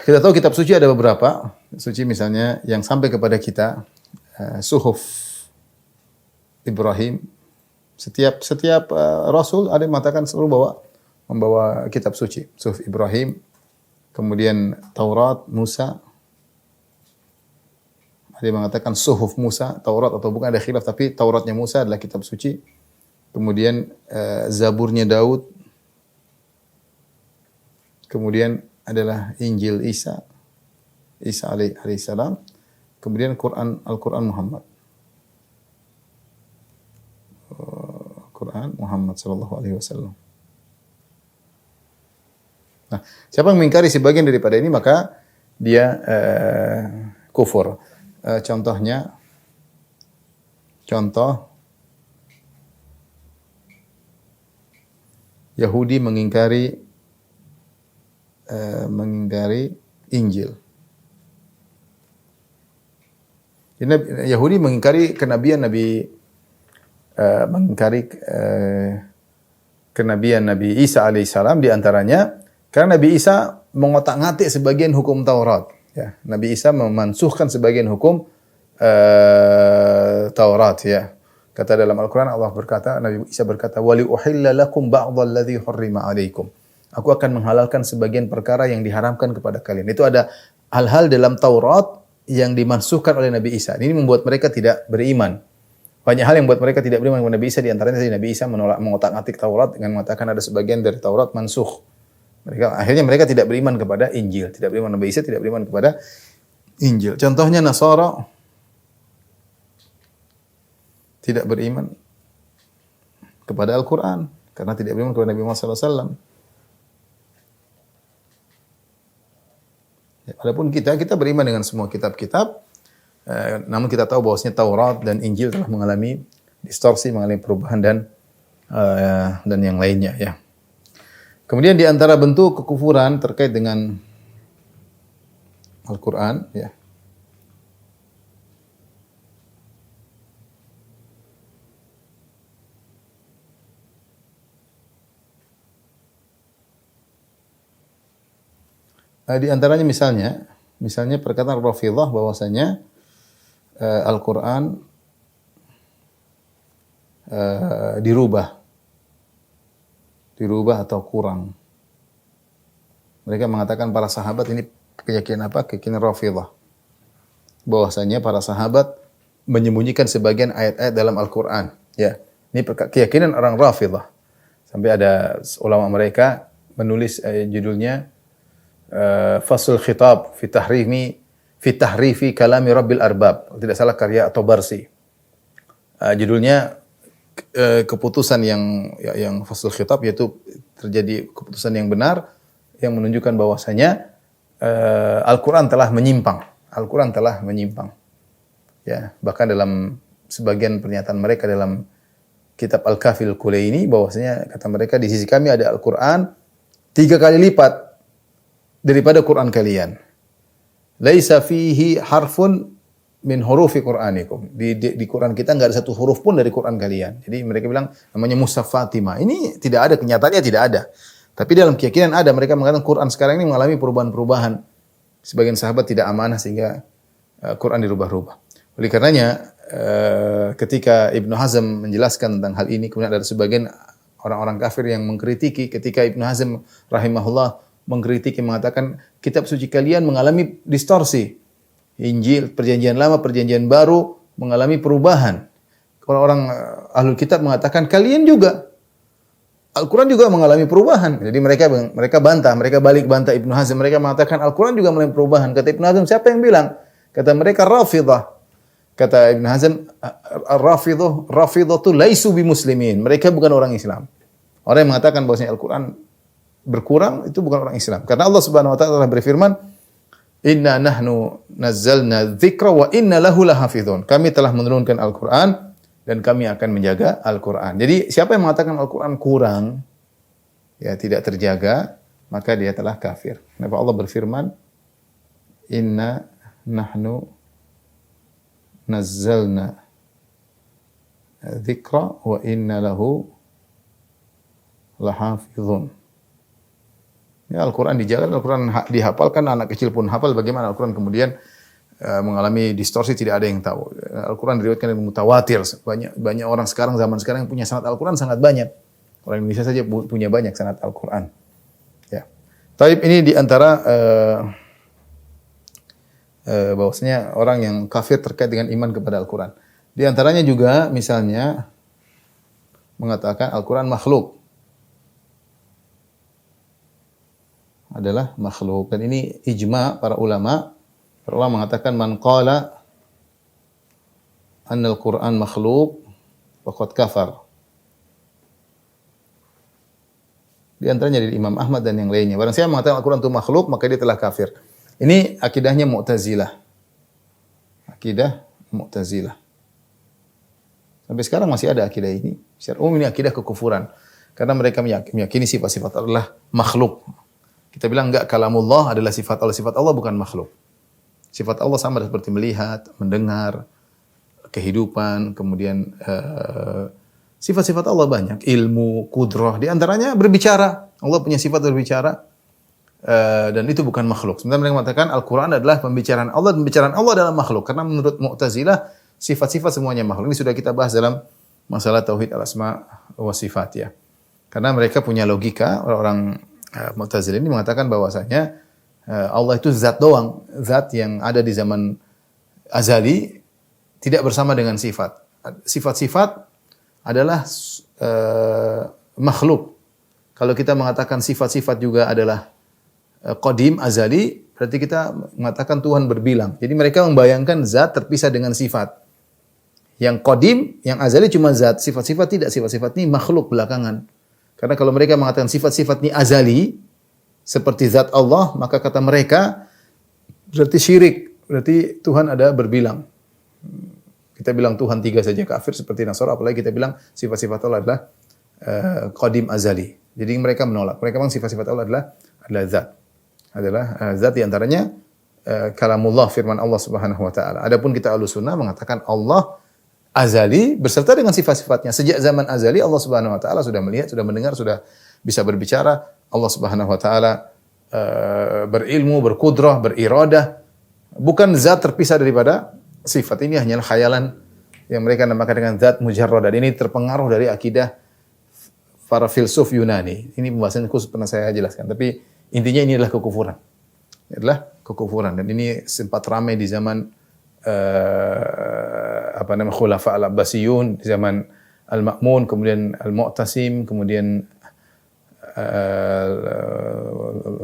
Kita tahu kitab suci ada beberapa. Suci misalnya yang sampai kepada kita, suhuf Ibrahim. Setiap rasul ada yang mengatakan selalu membawa kitab suci. Suhuf Ibrahim, kemudian Taurat Musa. Ada yang mengatakan suhuf Musa, Taurat atau bukan, ada khilaf, tapi Tauratnya Musa adalah kitab suci. Kemudian Zaburnya Daud. Kemudian adalah Injil Isa alaihissalam. Kemudian Al-Quran Muhammad. Quran Muhammad sallallahu alaihi wasallam. Nah, siapa yang mengingkari sebagian daripada ini maka dia kufur. Contoh Yahudi mengingkari Injil. Yahudi mengingkari kenabian Nabi Isa alaihissalam, di antaranya karena Nabi Isa mengotak-ngatik sebagian hukum Taurat. Ya, Nabi Isa memansuhkan sebagian hukum Taurat. Ya, kata dalam Al-Quran Allah berkata, Nabi Isa berkata, "Wali uhilla lakum ba'dalladzi hurrima alaikum." Aku akan menghalalkan sebagian perkara yang diharamkan kepada kalian. Itu ada hal-hal dalam Taurat yang dimansuhkan oleh Nabi Isa. Ini membuat mereka tidak beriman. Banyak hal yang membuat mereka tidak beriman kepada Nabi Isa. Di antaranya Nabi Isa menolak mengotak-atik Taurat dengan mengatakan ada sebagian dari Taurat mansuh. Akhirnya mereka tidak beriman kepada Injil. Tidak beriman Nabi Isa, tidak beriman kepada Injil. Contohnya Nasara tidak beriman kepada Al-Quran karena tidak beriman kepada Nabi Muhammad SAW. Adapun kita beriman dengan semua kitab-kitab, namun kita tahu bahwasanya Taurat dan Injil telah mengalami distorsi, mengalami perubahan dan yang lainnya ya. Kemudian di antara bentuk kekufuran terkait dengan Al-Quran ya. Di antaranya misalnya perkataan Rafidhah bahwasanya Al-Quran dirubah atau kurang. Mereka mengatakan para sahabat ini keyakinan apa? Keyakinan Rafidhah. Bahwasanya para sahabat menyembunyikan sebagian ayat-ayat dalam Al-Quran. Ya, ini keyakinan orang Rafidhah. Sampai ada ulama mereka menulis judulnya Faslul Khitab fi tahrifi kalami Rabbil Arbab. Tidak salah karya At-Tabarsi. Judulnya keputusan yang Faslul Khitab, yaitu terjadi keputusan yang benar yang menunjukkan bahwasanya Al-Quran telah menyimpang. Al-Quran telah menyimpang. Ya, bahkan dalam sebagian pernyataan mereka dalam kitab Al-Kafil Kulaini bahwasanya kata mereka di sisi kami ada Al-Quran 3 kali lipat daripada Quran kalian. Laisa fihi harfun min hurufi Qur'anikum. Di Quran kita enggak ada satu huruf pun dari Quran kalian. Jadi mereka bilang namanya Mushaf Fatimah. Ini tidak ada, kenyataannya tidak ada. Tapi dalam keyakinan ada. Mereka mengatakan Quran sekarang ini mengalami perubahan-perubahan. Sebagian sahabat tidak amanah sehingga Quran dirubah-rubah. Oleh karenanya ketika Ibnu Hazm menjelaskan tentang hal ini, kemudian ada sebagian orang-orang kafir yang mengkritiki ketika Ibnu Hazm rahimahullah mengkritiki, mengatakan kitab suci kalian mengalami distorsi. Injil, perjanjian lama, perjanjian baru mengalami perubahan. Orang-orang ahlul kitab mengatakan kalian juga. Al-Quran juga mengalami perubahan. Jadi mereka bantah, mereka balik bantah Ibnu Hazm. Mereka mengatakan Al-Quran juga mengalami perubahan. Kata Ibnu Hazm, siapa yang bilang? Kata mereka Rafidhah. Kata Ibnu Hazm, Rafidhah laisu bimuslimin. Mereka bukan orang Islam. Orang yang mengatakan bahwasanya Al-Quran berkurang itu bukan orang Islam. Karena Allah Subhanahu wa taala telah berfirman, "Inna nahnu nazzalna dzikra wa inna lahu lahafizun." Kami telah menurunkan Al-Qur'an dan kami akan menjaga Al-Qur'an. Jadi siapa yang mengatakan Al-Qur'an kurang, ya tidak terjaga, maka dia telah kafir. Kenapa Allah berfirman, "Inna nahnu nazzalna dzikra wa inna lahu lahafizun." Ya, Al-Quran dijaga, Al-Quran dihafalkan, anak kecil pun hafal. Bagaimana Al-Quran kemudian mengalami distorsi, tidak ada yang tahu. Al-Quran diriwayatkan dari mutawatir. Banyak orang zaman sekarang yang punya sanad Al-Quran sangat banyak. Orang Indonesia saja punya banyak sanad Al-Quran. Ya. Taib ini diantara bahwasanya orang yang kafir terkait dengan iman kepada Al-Quran. Di antaranya juga misalnya mengatakan Al-Quran makhluk. Adalah makhluk. Dan ini ijma para ulama. Para ulama mengatakan man qala anna al-Qur'an makhluk faqad kafar. Di antaranya dari Imam Ahmad dan yang lainnya. Barang siapa mengatakan Al-Qur'an itu makhluk, maka dia telah kafir. Ini akidahnya Mu'tazilah. Akidah Mu'tazilah. Sampai sekarang masih ada akidah ini. Secara umum ini akidah kekufuran. Karena mereka meyakini sifat-sifat adalah makhluk. Kita bilang enggak, kalamullah adalah sifat Allah. Sifat Allah bukan makhluk. Sifat Allah sama seperti melihat, mendengar, kehidupan, kemudian sifat-sifat Allah banyak. Ilmu, kudrah, di antaranya berbicara. Allah punya sifat berbicara. Dan itu bukan makhluk. Sebenarnya mereka mengatakan Al-Quran adalah pembicaraan Allah, dan pembicaraan Allah adalah makhluk. Karena menurut Mu'tazilah, sifat-sifat semuanya makhluk. Ini sudah kita bahas dalam masalah Tauhid al-Asma wa Sifat ya. Karena mereka punya logika, orang Mu'tazilah ini mengatakan bahwasanya Allah itu zat doang, zat yang ada di zaman azali, tidak bersama dengan sifat. Sifat-sifat adalah makhluk. Kalau kita mengatakan sifat-sifat juga adalah qadim, azali, berarti kita mengatakan Tuhan berbilang. Jadi mereka membayangkan zat terpisah dengan sifat. Yang qadim, yang azali cuma zat, sifat-sifat tidak, sifat-sifat ini makhluk belakangan. Karena kalau mereka mengatakan sifat-sifat ini azali, seperti zat Allah, maka kata mereka berarti syirik, berarti Tuhan ada berbilang. Kita bilang Tuhan 3 saja kafir seperti Nasara, apalagi kita bilang sifat-sifat Allah adalah qadim azali. Jadi mereka menolak. Mereka memang sifat-sifat Allah adalah zat. Adalah zat di antaranya kalamullah, firman Allah Subhanahu wa taala. Adapun kita Ahlussunnah mengatakan Allah azali beserta dengan sifat-sifatnya. Sejak zaman azali Allah Subhanahu wa taala sudah melihat, sudah mendengar, sudah bisa berbicara. Allah Subhanahu wa taala berilmu, berkudrah, beriradah. Bukan zat terpisah daripada sifat. Ini hanyalah khayalan yang mereka namakan dengan zat mujarrad. Dan ini terpengaruh dari akidah para filsuf Yunani. Ini pembahasan khusus pernah saya jelaskan. Tapi intinya ini adalah kekufuran. Ini adalah kekufuran. Dan ini sempat ramai di zaman Khulafa al-Abbasiyun, di zaman Al-Ma'mun, kemudian Al-Mu'tasim, kemudian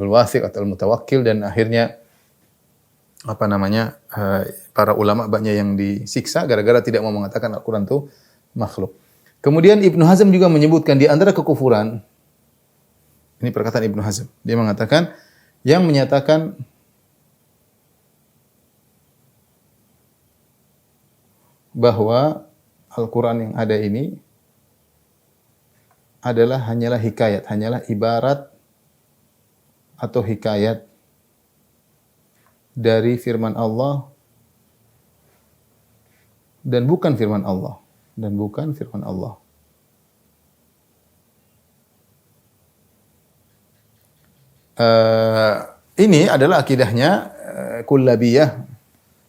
Al-Wathiq atau Al-Mutawakkil, dan akhirnya para ulama banyak yang disiksa gara-gara tidak mau mengatakan Al-Quran itu makhluk. Kemudian Ibnu Hazm juga menyebutkan di antara kekufuran, ini perkataan Ibnu Hazm, dia mengatakan yang menyatakan bahwa Al-Quran yang ada ini hanyalah hikayat, hanyalah ibarat atau hikayat dari firman Allah dan bukan firman Allah. Ini adalah akidahnya Kullabiyah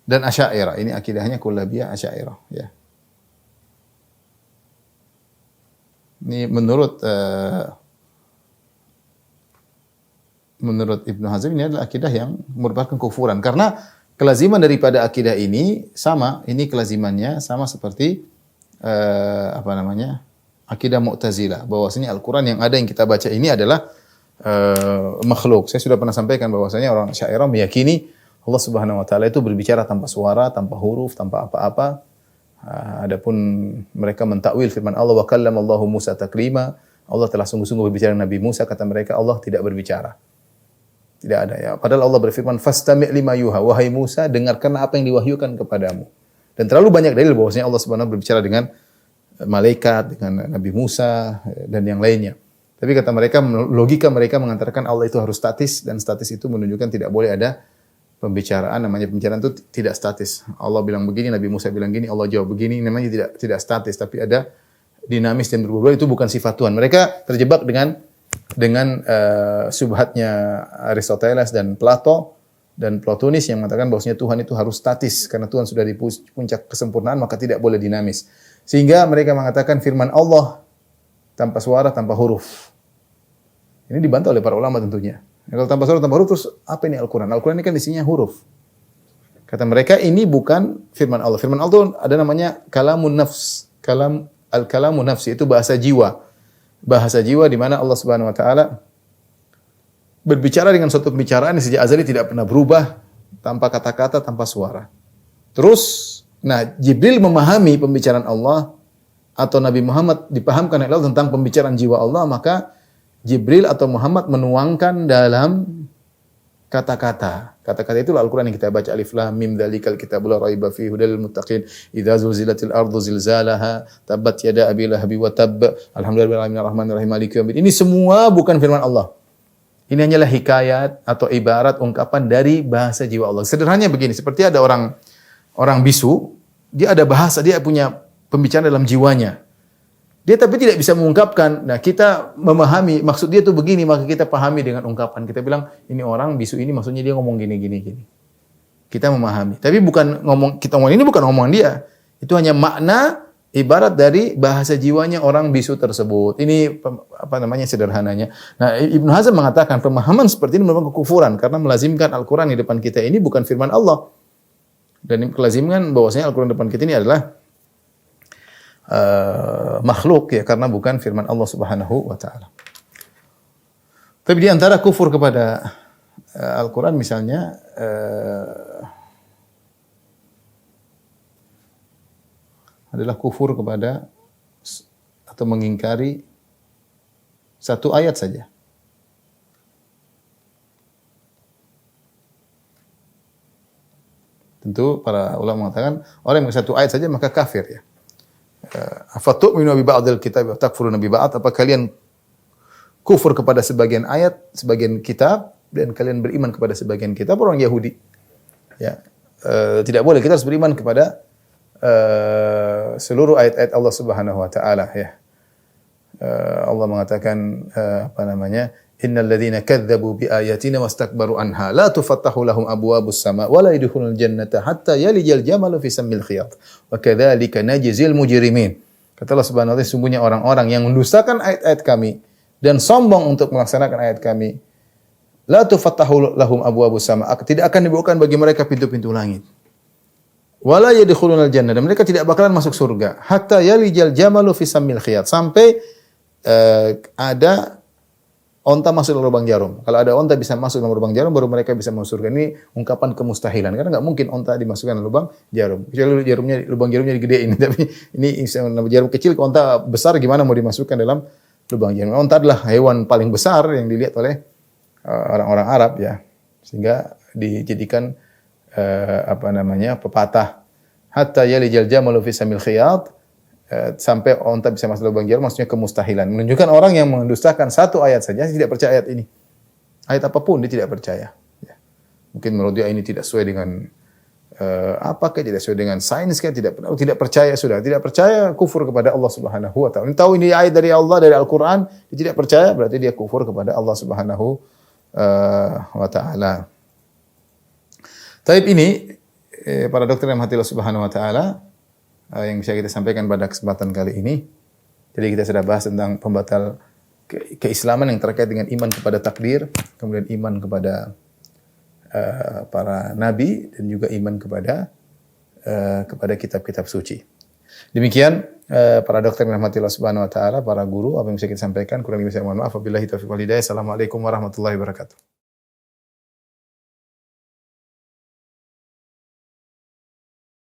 dan Asy'ariyah. Ini akidahnya Kullabiyah, Asy'ariyah, ya. Ini menurut Ibnu Hazm ini adalah akidah yang merupakan kufuran, karena kelaziman daripada akidah ini sama, ini kelazimannya sama seperti akidah Mu'tazilah, bahwasanya Al-Qur'an yang ada yang kita baca ini adalah makhluk. Saya sudah pernah sampaikan bahwasanya orang Asy'ariyah meyakini Allah Subhanahu wa taala itu berbicara tanpa suara, tanpa huruf, tanpa apa-apa. Adapun mereka mentakwil firman Allah, wa kallamallahu Musa taklima. Allah telah sungguh-sungguh berbicara dengan Nabi Musa, kata mereka Allah tidak berbicara. Tidak ada, ya. Padahal Allah berfirman, fastami' lima yuha, wahai Musa, dengarkanlah apa yang diwahyukan kepadamu. Dan terlalu banyak dalil bahwasanya Allah Subhanahu berbicara dengan malaikat, dengan Nabi Musa dan yang lainnya. Tapi kata mereka, logika mereka mengatakan Allah itu harus statis, dan statis itu menunjukkan tidak boleh ada pembicaraan. Namanya pembicaraan itu tidak statis. Allah bilang begini, Nabi Musa bilang gini, Allah jawab begini. Namanya tidak statis, tapi ada dinamis dan berubah. Itu bukan sifat Tuhan. Mereka terjebak dengan subhatnya Aristoteles dan Plato dan Plotinus yang mengatakan bahwasanya Tuhan itu harus statis, karena Tuhan sudah di puncak kesempurnaan, maka tidak boleh dinamis. Sehingga mereka mengatakan firman Allah tanpa suara, tanpa huruf. Ini dibantah oleh para ulama tentunya. Kalau tanpa suara, tanpa huruf, terus apa ini Al-Quran? Al-Quran ini kan isinya huruf. Kata mereka ini bukan firman Allah. Firman Allah itu ada namanya kalamun nafs. Al-kalamun nafsi itu bahasa jiwa. Bahasa jiwa di mana Allah Subhanahu wa taala berbicara dengan suatu pembicaraan yang sejak azali tidak pernah berubah, tanpa kata-kata, tanpa suara. Terus, Jibril memahami pembicaraan Allah atau Nabi Muhammad dipahamkan oleh Allah tentang pembicaraan jiwa Allah, maka Jibril atau Muhammad menuangkan dalam kata-kata. Kata-kata itulah Al-Quran yang kita baca, alif lam mim dzalikal kitabul la raiba fihi hudal lil muttaqin idza zulzilatil ardu zilzalaha tabbat yada abi lahabi wa tabb alhamdulillahi rabbil alamin arrahmanir rahim maliki yaumiddin. Ini semua bukan firman Allah. Ini hanyalah hikayat atau ibarat ungkapan dari bahasa jiwa Allah. Sederhananya begini, seperti ada orang bisu, dia ada bahasa, dia punya pembicaraan dalam jiwanya. Dia tapi tidak bisa mengungkapkan. Nah, kita memahami maksud dia itu begini, maka kita pahami dengan ungkapan. Kita bilang, ini orang bisu ini maksudnya dia ngomong gini. Kita memahami. Tapi bukan ngomong, kita ngomong ini bukan ngomong dia. Itu hanya makna ibarat dari bahasa jiwanya orang bisu tersebut. Ini sederhananya. Nah, Ibnu Hazm mengatakan pemahaman seperti ini merupakan kekufuran karena melazimkan Al-Qur'an di depan kita ini bukan firman Allah. Dan kelazimkan bahwasanya Al-Qur'an di depan kita ini adalah makhluk ya, karena bukan firman Allah Subhanahu wa taala. Tapi di antara kufur kepada Al-Qur'an misalnya adalah kufur kepada atau mengingkari satu ayat saja. Tentu para ulama mengatakan orang yang satu ayat saja maka kafir ya. Afatu'minu bi ba'dil kitab wa takfuruna bi ba'd? Apa kalian kufur kepada sebagian ayat, sebagian kitab dan kalian beriman kepada sebagian kitab? Orang Yahudi. Ya. Tidak boleh, kita harus beriman kepada seluruh ayat-ayat Allah Subhanahu wa taala ya. Allah mengatakan innal ladzina kadzdzabu bi ayatina wastakbaru anha la tufattahu lahum abwabus sama wa la yadkhulul jannata hatta yalijal jamalu fi sammil khiyat wa kadzalika najzil mujrimin. Kata Allah Subhanahu wa taala, sungguhnya orang-orang yang mendustakan ayat-ayat kami dan sombong untuk melaksanakan ayat kami, la tufattahu lahum abwabus sama, tidak akan dibukakan bagi mereka pintu-pintu langit. Wala yadkhulunal jannah, dan mereka tidak bakalan masuk surga hatta yalijal jamalu fi sammil khiyat, sampai ada onta masuk dalam lubang jarum. Kalau ada onta bisa masuk dalam lubang jarum, baru mereka bisa masuk surga. Ini ungkapan kemustahilan, karena enggak mungkin onta dimasukkan dalam lubang jarum. Kecuali lubang jarumnya digedein. Tapi ini jarum kecil, onta besar gimana mau dimasukkan dalam lubang jarum? Onta adalah hewan paling besar yang dilihat oleh orang-orang Arab ya, sehingga dijadikan pepatah hatta yalijal jamalu fi samil khiyat, sampai onta bisa masuk lubang jarum, maksudnya kemustahilan. Menunjukkan orang yang mendustakan satu ayat saja, tidak percaya ayat ini. Ayat apapun dia tidak percaya. Ya. Mungkin menurut dia ini tidak sesuai dengan tidak sesuai dengan sains, tidak percaya sudah. Tidak percaya, kufur kepada Allah Subhanahu wa taala. Tahu ini ayat dari Allah, dari Al-Qur'an, dia tidak percaya, berarti dia kufur kepada Allah Subhanahu wa taala. Taib ini para dokter yang Allah Subhanahu wa taala yang bisa kita sampaikan pada kesempatan kali ini. Jadi kita sudah bahas tentang pembatal keislaman yang terkait dengan iman kepada takdir, kemudian iman kepada para nabi, dan juga iman kepada kitab-kitab suci. Demikian para dokter yang Allah Subhanahu wa taala, para guru, apa yang bisa kita sampaikan, kurang lebih saya mohon maaf. Wabillahi taufiq wal hidayah. Assalamualaikum warahmatullahi wabarakatuh.